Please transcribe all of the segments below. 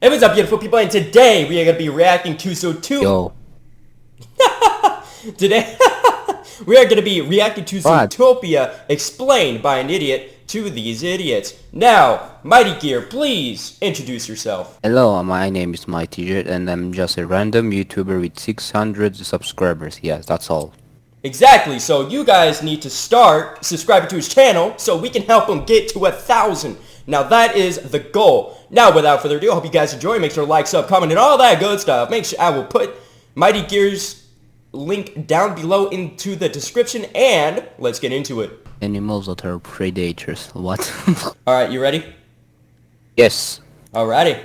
Hey, what's up, beautiful people? And today we are going to be reacting to Zootopia. Yo. Today we are going to be reacting to What? Zootopia explained by an idiot to these idiots. Now, Mighy-Ger, please introduce yourself. Hello, my name is Mighy-Ger and I'm just a random YouTuber with 600 subscribers. Yes, that's all. Exactly, so you guys need to start subscribing to his channel so we can help him get to 1,000. Now that is the goal. Now without further ado, I hope you guys enjoy. Make sure to like, sub, comment, and all that good stuff. Make sure I will put Mighy-Ger's link down below into the description, and let's get into it. Animals that are predators. What? Alright, you ready? Yes. Alrighty.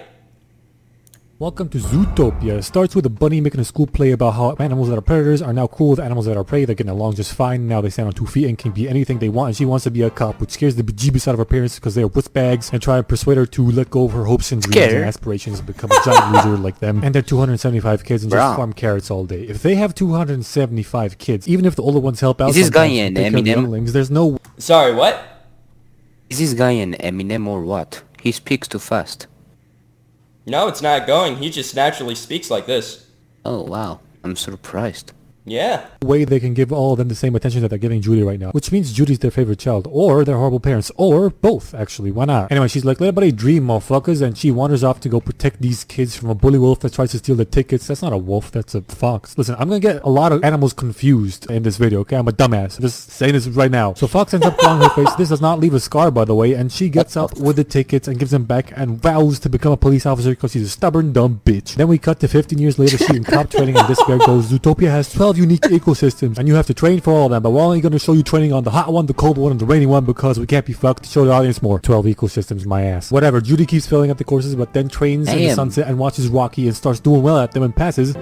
Welcome to Zootopia. It starts with a bunny making a school play about how animals that are predators are now cool with animals that are prey. They're getting along just fine. Now they stand on 2 feet and can be anything they want. And she wants to be a cop, which scares the bejeebus out of her parents because they are wussbags and try to persuade her to let go of her hopes and dreams and aspirations and become a giant loser like them. And they're 275 kids and just farm carrots all day. If they have 275 kids, even if the older ones help out, is this guy an Eminem? There's no... Sorry, what? Is this guy an Eminem or what? He speaks too fast. No, it's not going. He just naturally speaks like this. Oh wow, I'm surprised. Yeah. way they can give all of them the same attention that they're giving Judy right now, which means Judy's their favorite child, or they're horrible parents, or both, actually. Why not? Anyway, she's like, let everybody dream, motherfuckers, and she wanders off to go protect these kids from a bully wolf that tries to steal the tickets. That's not a wolf, that's a fox. Listen, I'm gonna get a lot of animals confused in this video, okay? I'm a dumbass. I'm just saying this right now. So Fox ends up clawing her face. This does not leave a scar, by the way, and she gets up with the tickets and gives them back and vows to become a police officer because she's a stubborn, dumb bitch. Then we cut to 15 years later, she in cop training, and this bear goes, Zootopia has 12 unique ecosystems, and you have to train for all of them, but we're only going to show you training on the hot one, the cold one, and the rainy one because we can't be fucked. Show the audience more. 12 ecosystems, my ass. Whatever, Judy keeps filling up the courses, but then trains in the sunset and watches Rocky and starts doing well at them and passes.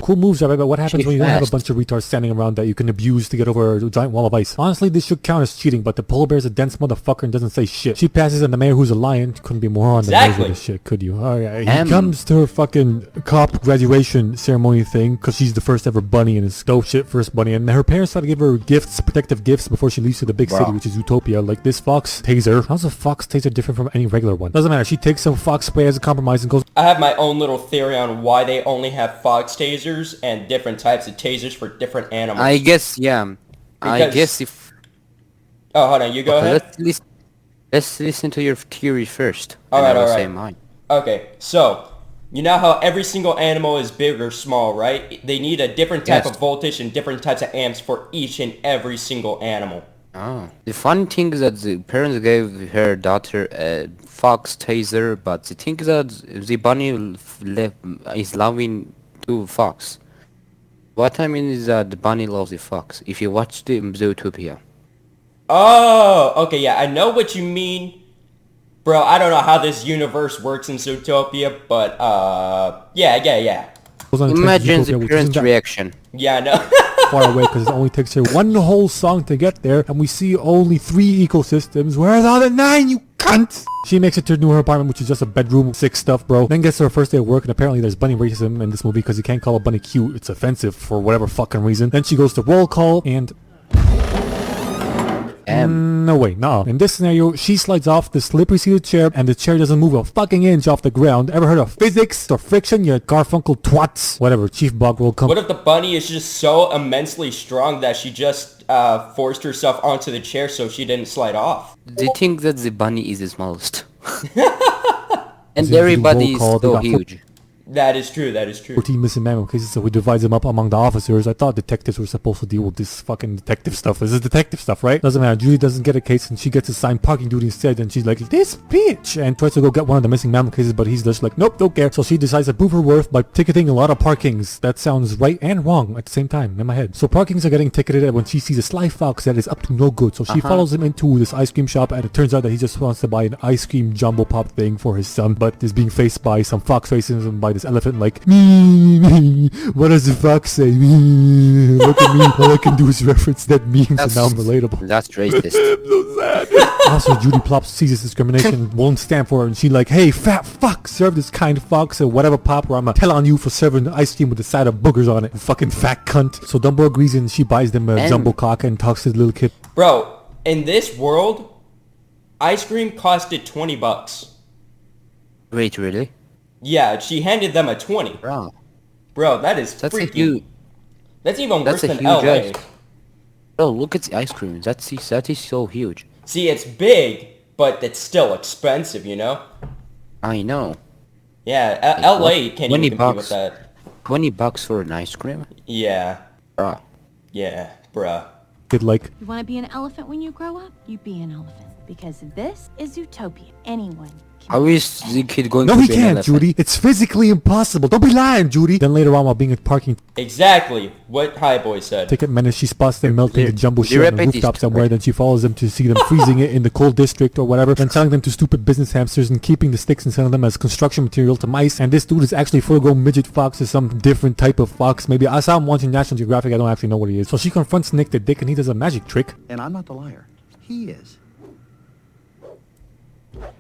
Cool moves, right? But what happens when you don't have a bunch of retards standing around that you can abuse to get over a giant wall of ice? Honestly, this should count as cheating, but the polar bear's a dense motherfucker and doesn't say shit. She passes, and the mayor, who's a lion, couldn't be more on the nose with this shit, could you? Alright, he comes to her fucking cop graduation ceremony thing, because she's the first ever bunny, and it's dope shit first bunny, and her parents try to give her gifts, protective gifts, before she leaves to the big city, which is Zootopia, like this fox taser. How's a fox taser different from any regular one? Doesn't matter, she takes some fox spray as a compromise and goes... I have my own little theory on why they only have fox tasers and different types of tasers for different animals. I guess, yeah. I guess if... Oh, hold on, you go ahead. Let's listen to your theory first. Alright. Okay, so, you know how every single animal is big or small, right? They need a different type of voltage and different types of amps for each and every single animal. Oh. The funny thing is that the parents gave her daughter a fox taser, but the thing is that the bunny is loving to fox. What I mean is that the bunny loves the fox. If you watch the Zootopia. Oh, okay, yeah, I know what you mean. Bro, I don't know how this universe works in Zootopia, but, yeah. Imagine the parents' reaction. Yeah, I know. far away because it only takes her one whole song to get there, and we see only 3 ecosystems. Where's all the 9, you cunt? She makes it to her apartment, which is just a bedroom, sick stuff, bro. Then gets to her first day of work, and apparently there's bunny racism in this movie because you can't call a bunny cute. It's offensive for whatever fucking reason. Then she goes to roll call, and... no way, no. In this scenario, she slides off the slippery seated chair and the chair doesn't move a fucking inch off the ground. Ever heard of physics or friction, you Garfunkel twats? Whatever, Chief Bogwell come. What if the bunny is just so immensely strong that she just forced herself onto the chair so she didn't slide off? They think that the bunny is the smallest. And everybody is so huge. That is true, that is true. 14 missing mammal cases, so we divide them up among the officers. I thought detectives were supposed to deal with this fucking detective stuff. This is detective stuff, right? Doesn't matter. Judy doesn't get a case and she gets assigned parking duty instead, and she's like, this bitch! And tries to go get one of the missing mammal cases, but he's just like, nope, don't care. So she decides to prove her worth by ticketing a lot of parkings. That sounds right and wrong at the same time in my head. So parkings are getting ticketed when she sees a sly fox that is up to no good. So she follows him into this ice cream shop, and it turns out that he just wants to buy an ice cream jumbo pop thing for his son, but is being faced by some fox faces and by this elephant like, what does the fox say? Look at me. All I can do is reference that meme, so now I'm relatable. That's racist. I'm so sad. Also, Judy Plops sees this discrimination, won't stand for it, and she like, hey, fat fuck, serve this kind fox or whatever pop, or I'ma tell on you for serving ice cream with a side of boogers on it. You fucking fat cunt. So Dumbo agrees and she buys them a jumbo cock and talks to the little kid. Bro, in this world, Ice cream costed $20. Wait, really? Yeah, she handed them a 20. Bro, Bro, that is that's a freaking... huge, That's even worse that's a than huge LA. ice. Bro, look at the ice cream. That is so huge. See, it's big, but it's still expensive, you know? I know. Yeah, Like, LA what? can't 20 even compete with bucks. that. $20 for an ice cream? Yeah, Bro. yeah, bruh. Kid like, You want to be an elephant when you grow up? You be an elephant. Because this is Zootopia. Anyone can How be is the kid going no to he be an can't, elephant? Judy. It's physically impossible. Don't be lying, Judy. Then later on, while being at parking Exactly what High Boy said. ticket menace, she spots them melting the jumbo the shit on the repetition, rooftop somewhere. right? Then she follows them to see them freezing it in the cold district or whatever. Then selling them to stupid business hamsters and keeping the sticks and selling them as construction material to mice. And this dude is actually full-grown midget fox, is some different type of fox. Maybe I saw him once in National Geographic. I don't actually know what he is. So she confronts Nick the dick, and he does a magic trick. And I'm not the liar. He is.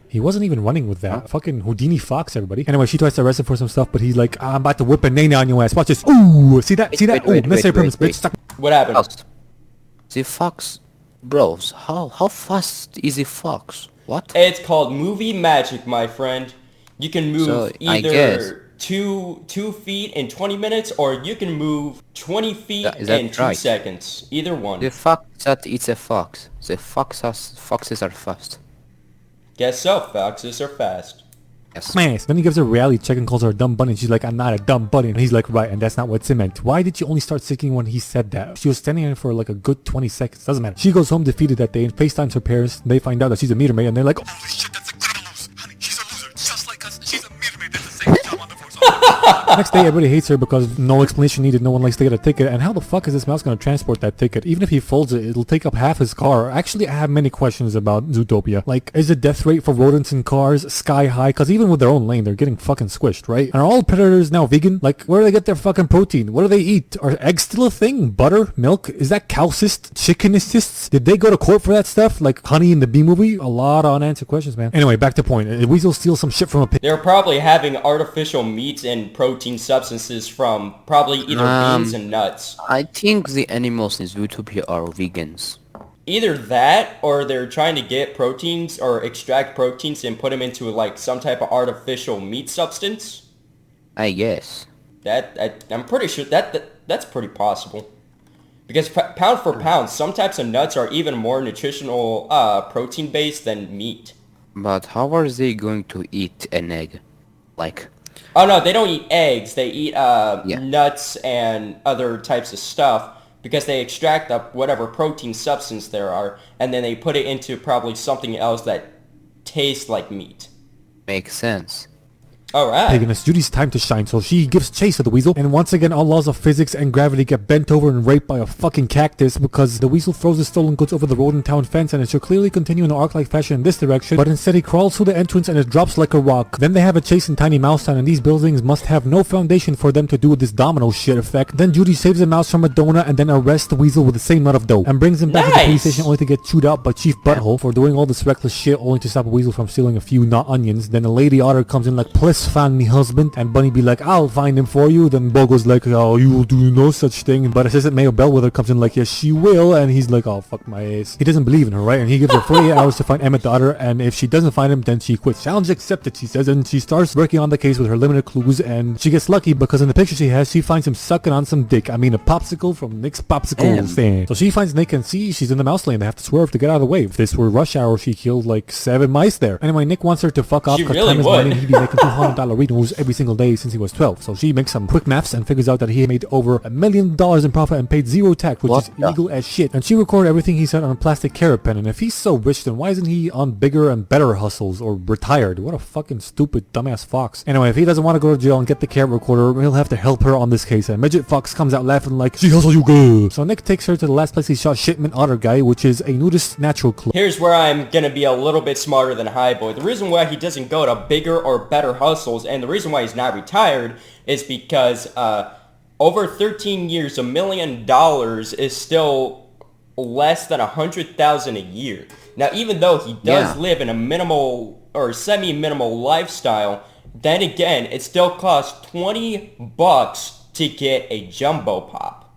He wasn't even running with that. Fucking Houdini Fox, everybody. Anyway, she tries to arrest him for some stuff, but he's like, I'm about to whip a nana on your ass. Watch this. Ooh, see that? See that? Wait, Ooh, necessary permits, wait. bitch. Suck. What happened? Fox. The fox, bros. How fast is the fox? What? It's called movie magic, my friend. You can move So, I guess- either two feet in 20 minutes, or you can move 20 feet Is that in 2 right? seconds. Either one. The fox that eats a fox. The foxes are fast. Guess so, foxes are fast. Yes. Man. Then he gives her a reality check and calls her a dumb bunny. She's like, I'm not a dumb bunny. And he's like, right, and that's not what it meant. Why did you only start singing when he said that? She was standing there for like a good 20 seconds. Doesn't matter. She goes home defeated that day and FaceTimes her parents. They find out that she's a meter maid and they're like, holy shit, that's incredible news. Honey, she's a loser. Just like us. She's a meter maid. That's the same job on the force. Next day, everybody hates her because no explanation needed. No one likes to get a ticket. And how the fuck is this mouse going to transport that ticket? Even if he folds it, it'll take up half his car. Actually, I have many questions about Zootopia. Like, is the death rate for rodents in cars sky high? Because even with their own lane, they're getting fucking squished, right? And are all predators now vegan? Like, where do they get their fucking protein? What do they eat? Are eggs still a thing? Butter? Milk? Is that cow cyst? Chicken cysts? Did they go to court for that stuff? Like Honey in the Bee movie? A lot of unanswered questions, man. Anyway, back to point. Weasel steals some shit from a pig. They're probably having artificial meats and protein substances from probably either beans and nuts. I think the animals in Zootopia are vegans. Either that, or they're trying to get proteins or extract proteins and put them into like some type of artificial meat substance. I guess. I'm pretty sure that's pretty possible. Because pound for pound, some types of nuts are even more nutritional protein based than meat. But how are they going to eat an egg? Like, Oh no, they don't eat eggs. They eat nuts and other types of stuff because they extract up whatever protein substance there are, and then they put it into probably something else that tastes like meat. makes sense. Alright. Pig, and it's Judy's time to shine, so she gives chase to the weasel. And once again, all laws of physics and gravity get bent over and raped by a fucking cactus because the weasel throws the stolen goods over the road and town fence, and it should clearly continue in an arc-like fashion in this direction, but instead he crawls through the entrance and it drops like a rock. Then they have a chase in Tiny Mouse Town, and these buildings must have no foundation for them to do this domino shit effect. Then Judy saves the mouse from a donut and then arrests the weasel with the same nut of dough and brings him back to the police Nice. station only to get chewed out by Chief Butthole for doing all this reckless shit only to stop a weasel from stealing a few not onions. Then a lady otter comes in like, please find me husband, and Bunny be like, I'll find him for you. Then Bo goes like, oh, you will do no such thing. But Assistant Mayor Bellwether comes in like, yes she will, and he's like, oh fuck my ass. He doesn't believe in her, right? And he gives her 48 hours to find Emmett the otter, and if she doesn't find him, then she quits. Challenge accepted, she says, and she starts working on the case with her limited clues, and she gets lucky because in the picture she has, she finds him sucking on some dick. I mean a popsicle from Nick's popsicle stand. So she finds Nick and see she's in the mouse lane. They have to swerve to get out of the way. If this were rush hour, she killed like 7 mice there. Anyway, Nick wants her to fuck off She because really time is would. money and he'd be making $200 every single day since he was 12. So she makes some quick maths and figures out that he made over $1 million in profit and paid 0 tax, which is illegal as shit. And she recorded everything he said on a plastic carrot pen. And if he's so rich, then why isn't he on bigger and better hustles or retired? What a fucking stupid dumbass fox. Anyway, if he doesn't want to go to jail and get the carrot recorder, he'll have to help her on this case. And Midget Fox comes out laughing like, she hustled you good. So Nick takes her to the last place he shot Shipment Otter Guy, which is a nudist natural club. Here's where I'm gonna be a little bit smarter than High Boy. The reason why he doesn't go to bigger or better hustles, and the reason why he's not retired, is because over 13 years, $1 million is still less than $100,000 a year. Now, even though he does live in a minimal or semi-minimal lifestyle, then again, it still costs $20 to get a jumbo pop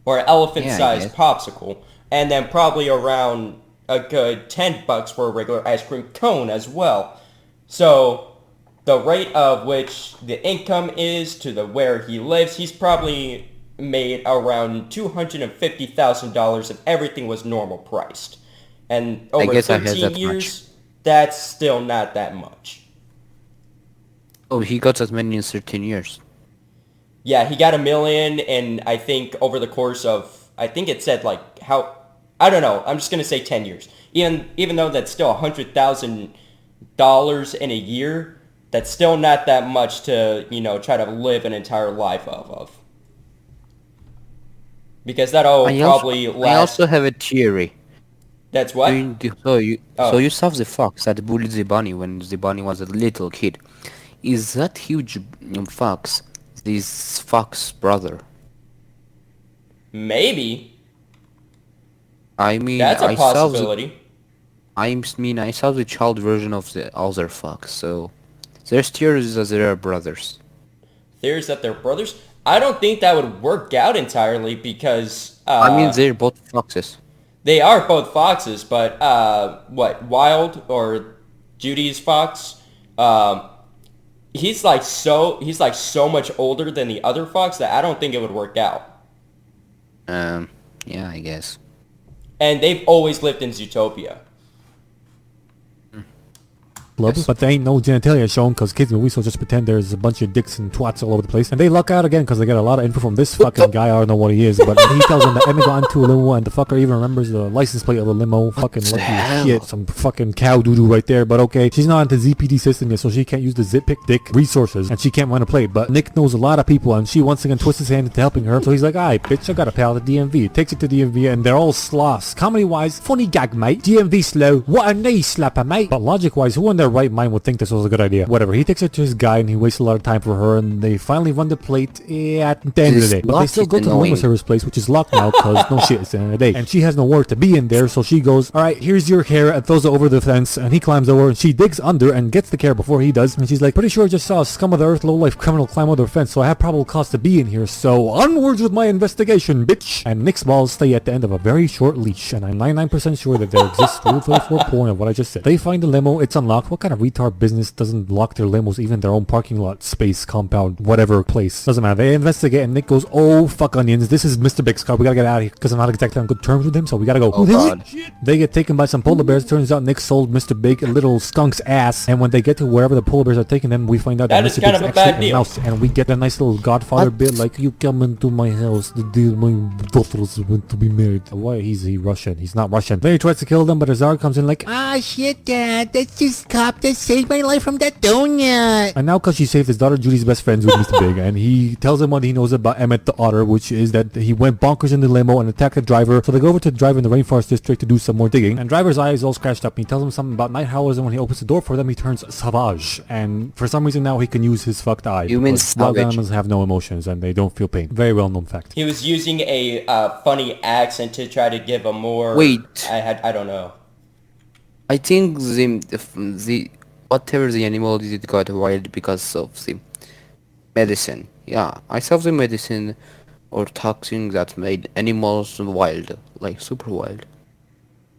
or elephant-sized popsicle, and then probably around a good $10 for a regular ice cream cone as well. So the rate of which the income is to the where he lives, he's probably made around $250,000 if everything was normal priced. And over guess I had 13 that years, that's still not that much. Oh, he got as many in 13 years. Yeah, he got $1 million, and I think over the course of, I think it said like how, I don't know, I'm just gonna say 10 years. Even though that's still $100,000 in a year, that's still not that much to, you know, try to live an entire life of. Because that'll probably last. I also have a theory. That's what? So you saw the fox that bullied the bunny when the bunny was a little kid. Is that huge fox this fox brother? Maybe. I mean, That's a possibility. I saw the child version of the other fox, so there's theories that they are brothers. Theories that they're brothers? I don't think that would work out entirely because... I mean, they're both foxes. They are both foxes, but Wild or Judy's fox, he's like so much older than the other fox that I don't think it would work out. Yeah, I guess. And they've always lived in Zootopia. Yes. But there ain't no genitalia shown because kids movies, so just pretend there's a bunch of dicks and twats all over the place. And they luck out again because they get a lot of info from this fucking guy. I don't know what he is, but he tells them that Emma got into a limo and the fucker even remembers the license plate of the limo. Fucking lucky as shit. Some fucking cow doo-doo right there, but okay. She's not into ZPD system yet, so she can't use the zip pick dick resources and she can't run a plate. But Nick knows a lot of people and she once again twists his hand into helping her. So he's like, alright, bitch, I got a pal at the DMV. Takes it to DMV and they're all sloths. Comedy-wise, funny gag, mate. DMV slow. What a knee slapper, mate. But logic-wise, who in their right mind would think this was a good idea? Whatever, he takes her to his guy and he wastes a lot of time for her and they finally run the plate at the end of the day. But they still go to the room service place, which is locked now because no shit, it's the end of the day. And she has no work to be in there, so she goes, alright, here's your care, and throws it over the fence, and he climbs over and she digs under and gets the care before he does. And she's like, pretty sure I just saw a scum of the earth lowlife criminal climb over the fence, so I have probable cause to be in here, so onwards with my investigation, bitch. And Nick's balls stay at the end of a very short leash, and I'm 99% sure that there exists Rule 34 porn of what I just said. They find the limo, it's unlocked. What kind of retard business doesn't lock their limos, even their own parking lot, space, compound, whatever place? Doesn't matter. They investigate and Nick goes, oh fuck onions, this is Mr. Big's car, we gotta get out of here because I'm not exactly on good terms with him, so we gotta go. Oh god. They get taken by some polar bears. Turns out Nick sold Mr. Big a little skunk's ass, and when they get to wherever the polar bears are taking them, we find out that Mr. Big's actually a mouse, and we get a nice little Godfather bit like, you come into my house, the deal my daughters want to be married. Why is he Russian? He's not Russian. Then he tries to kill them, but Azar comes in like, ah shit dad, that's just cop that saved my life from that donut. And now because she saved his daughter Judy's best friends with Mr. Big, and he tells him what he knows about Emmett the otter, which is that he went bonkers in the limo and attacked the driver. So they go over to the driver in the rainforest district to do some more digging, and driver's eye is all scratched up. He tells him something about night howlers, and when he opens the door for them he turns savage, and for some reason now he can use his fucked eye. You mean wild savage? animals have no emotions and they don't feel pain. Very well known fact. He was using a funny accent to try to give a more... Wait. I don't know. I think the whatever the animal did, it got wild because of the medicine. Yeah, I saw the medicine or toxin that made animals wild, like super wild.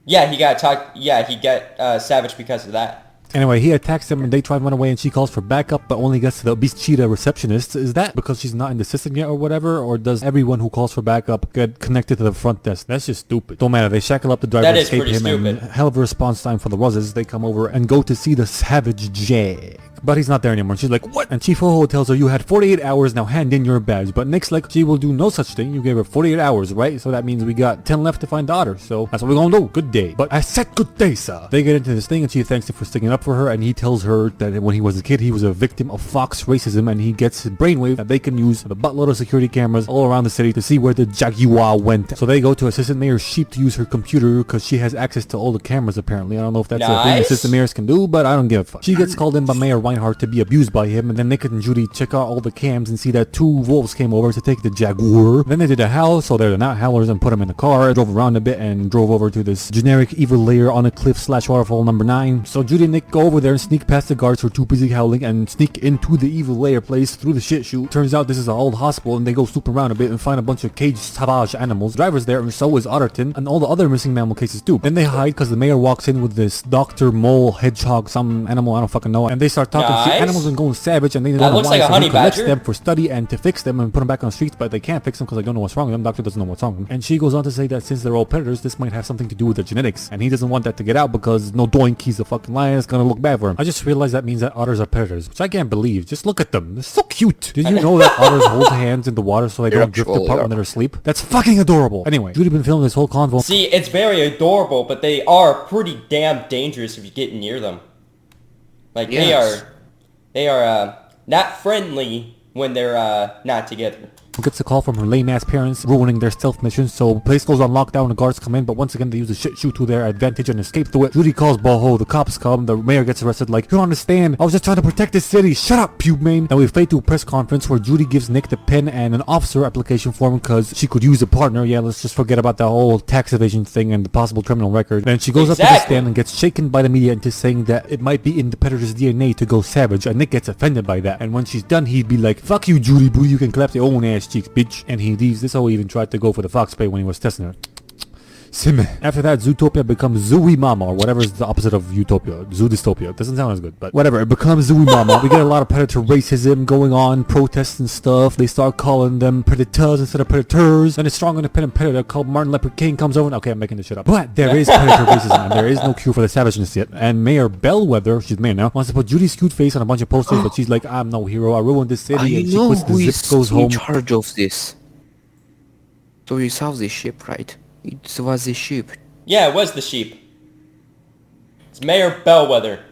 Yeah, he got savage because of that. Anyway, he attacks them and they try to run away and she calls for backup but only gets to the obese cheetah receptionist. Is that because she's not in the system yet or whatever? Or does everyone who calls for backup get connected to the front desk? That's just stupid. Don't matter, they shackle up the driver, escape him, stupid. and hell of a response time for the Ruzzes. They come over and go to see the Savage Jag. But he's not there anymore. And she's like, what? And Chief Ho-Ho tells her, you had 48 hours, now hand in your badge. But Nick's like, she will do no such thing. You gave her 48 hours, right? So that means we got 10 left to find the otter. So that's what we're gonna do. Good day. But I said good day, sir. They get into this thing and she thanks him for sticking up for her. And he tells her that when he was a kid, he was a victim of fox racism. And he gets a brainwave that they can use the buttload of security cameras all around the city to see where the Jaguar went. So they go to Assistant Mayor Sheep to use her computer because she has access to all the cameras apparently. I don't know if that's a thing Assistant Mayors can do, but I don't give a fuck. She gets called in by Mayor Ryan Lionheart to be abused by him, and then Nick and Judy check out all the cams and see that 2 wolves came over to take the Jaguar. Then they did a howl, so they're the Night Howlers, and put him in the car, drove around a bit, and drove over to this generic evil lair on a cliff/waterfall number 9. So Judy and Nick go over there and sneak past the guards who are too busy howling and sneak into the evil lair place through the shit chute. Turns out this is an old hospital, and they go snoop around a bit and find a bunch of caged savage animals. Driver's there, and so is Otterton, and all the other missing mammal cases too. Then they hide because the mayor walks in with this Dr. Mole, hedgehog, some animal, I don't fucking know, and they start talking shit animals and going savage, and they don't know why, so he collects them for study and to fix them and put them back on the streets, but they can't fix them because they don't know what's wrong with them. Doctor doesn't know what's wrong with them. And she goes on to say that since they're all predators, this might have something to do with their genetics, and he doesn't want that to get out because no doink, he's a fucking lion, it's gonna look bad for him. I just realized that means that otters are predators, which I can't believe. Just look at them, they're so cute. Did you know that otters hold hands in the water so they don't drift apart when they're asleep? That's fucking adorable. Anyway, Judy been filming this whole convo. See, it's very adorable, but they are pretty damn dangerous if you get near them. Like, they are not friendly when they're not together. Gets a call from her lame-ass parents ruining their stealth mission, so the place goes on lockdown, the guards come in, but once again they use the shit shoot to their advantage and escape through it. Judy calls Boho, the cops come, the mayor gets arrested like, you don't understand, I was just trying to protect the city, shut up, pube main. And we fade to a press conference where Judy gives Nick the pen and an officer application form because she could use a partner. Yeah, let's just forget about the whole tax evasion thing and the possible criminal record. Then she goes up to the stand and gets shaken by the media into saying that it might be in the predator's DNA to go savage, and Nick gets offended by that. And when she's done, he'd be like, fuck you, Judy boo, you can clap your own ass cheeks, bitch. And he leaves. This how he even tried to go for the fox spray when he was testing her. After that, Zootopia becomes Zooey Mama, or whatever is the opposite of Utopia. Zoodystopia. Doesn't sound as good, but whatever. It becomes Zooey Mama. We get a lot of predator racism going on, protests and stuff. They start calling them predators instead of predators. Then a strong independent predator called Martin Luther King comes over. Okay, I'm making this shit up. But there is predator racism, and there is no cure for the savageness yet. And Mayor Bellwether, she's mayor now, wants to put Judy's cute face on a bunch of posters, but she's like, I'm no hero. I ruined this city. And she quits the zip, goes home. In charge of this? So you saw the ship, right? It was the ship. Yeah, it was the sheep. It's Mayor Bellwether.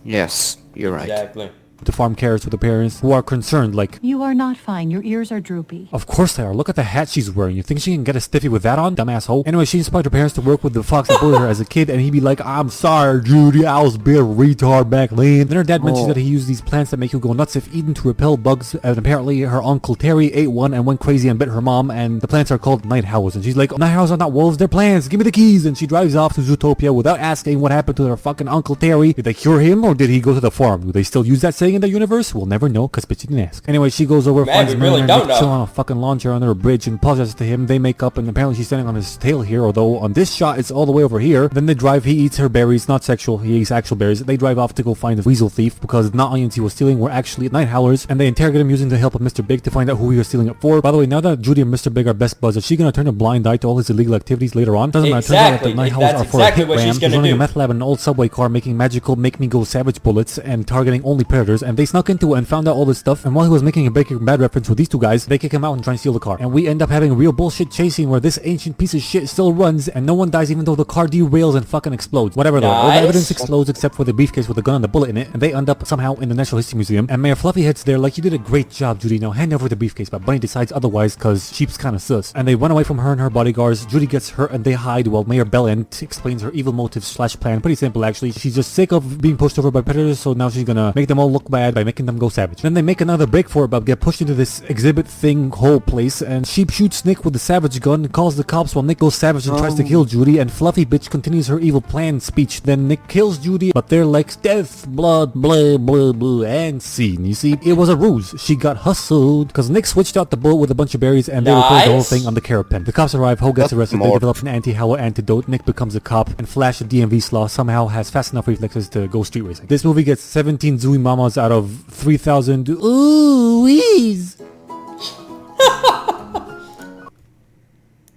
Yes, you're right. Exactly. The farm carers with the parents who are concerned like, You are not fine. Your ears are droopy. of course they are. Look at the hat she's wearing. You think she can get a stiffy with that on? Dumbass hoe. Anyway, she inspired her parents to work with the fox that bullied her as a kid, and he'd be like, I'm sorry, Judy, I was being a retard back then. Then her dad mentions that he used these plants that make you go nuts if eaten to repel bugs, and apparently her uncle Terry ate one and went crazy and bit her mom, and the plants are called night howls. And she's like, night howls are not wolves, they're plants. Give me the keys. And she drives off to Zootopia without asking what happened to her fucking Uncle Terry. Did they cure him, or did he go to the farm? Do they still use that saying in the universe? We'll never know, because bitch didn't ask. Anyway, she goes over, finds him really chilling on a fucking lawn chair under a bridge, and apologizes to him. They make up, and apparently she's standing on his tail here, although on this shot it's all the way over here. Then they drive, he eats her berries, not sexual, he eats actual berries. They drive off to go find the weasel thief, because the not onions he was stealing were actually night howlers, and they interrogate him using the help of Mr. Big to find out who he was stealing it for. By the way, now that Judy and Mr. Big are best buds, is she gonna turn a blind eye to all his illegal activities later on? Doesn't matter, turns out that the night howlers are for a hit ram. He's running a meth lab in an old subway car, making magical make me go savage bullets and targeting only predators, and they snuck into it and found out all this stuff, and while he was making a Breaking Bad reference with these two guys, they kick him out and try and steal the car. And we end up having a real bullshit chasing where this ancient piece of shit still runs, and no one dies even though the car derails and fucking explodes. Whatever though, all the evidence explodes except for the briefcase with the gun and the bullet in it, and they end up somehow in the Natural History Museum, and Mayor Fluffy heads there like, you did a great job, Judy, now hand over the briefcase, but Bunny decides otherwise cause sheep's kinda sus. And they run away from her and her bodyguards. Judy gets hurt and they hide while Mayor Bellend explains her evil motives slash plan. Pretty simple actually. She's just sick of being pushed over by predators, so now she's gonna make them all look bad by making them go savage. Then they make another break for it, but get pushed into this exhibit thing whole place, and Sheep shoots Nick with the savage gun and calls the cops while Nick goes savage and tries to kill Judy, and Fluffy bitch continues her evil plan speech. Then Nick kills Judy, but they're like, death, blood, blah, blah, blah, and scene. You see, it was a ruse. She got hustled, because Nick switched out the bullet with a bunch of berries, and they replaced the whole thing on the Carapan. The cops arrive, Ho gets arrested, they develop an anti-Howler antidote, Nick becomes a cop, and Flash, the DMV slaw, somehow has fast enough reflexes to go street racing. This movie gets 17 Zooey Mamas out of 3,000 ooh-wees.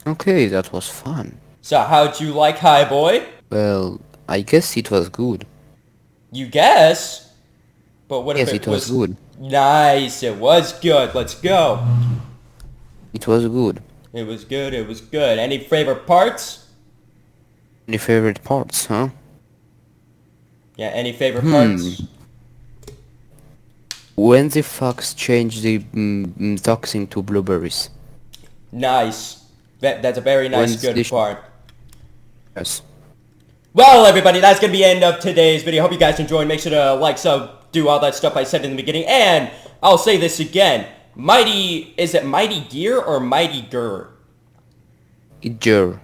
Okay, that was fun. So how'd you like High Boy? Well, I guess it was good. You guess? But what if Yes, it was good. Nice, it was good. Let's go. It was good. It was good, it was good. Any favorite parts? Any favorite parts, huh? Yeah, any favorite parts? When the fox changed the toxin to blueberries. Nice. That's a very nice, good part. Yes. Well, everybody, that's going to be the end of today's video. Hope you guys enjoyed. Make sure to like, sub, do all that stuff I said in the beginning. And I'll say this again. Is it Mighy-Ger or Mighy-Ger? Ger.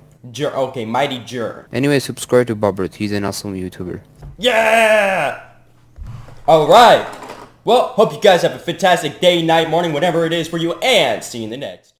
Okay, Mighy-Ger. Anyway, subscribe to Bobbert. He's an awesome YouTuber. Yeah! Alright. Well, hope you guys have a fantastic day, night, morning, whatever it is for you, and see you in the next.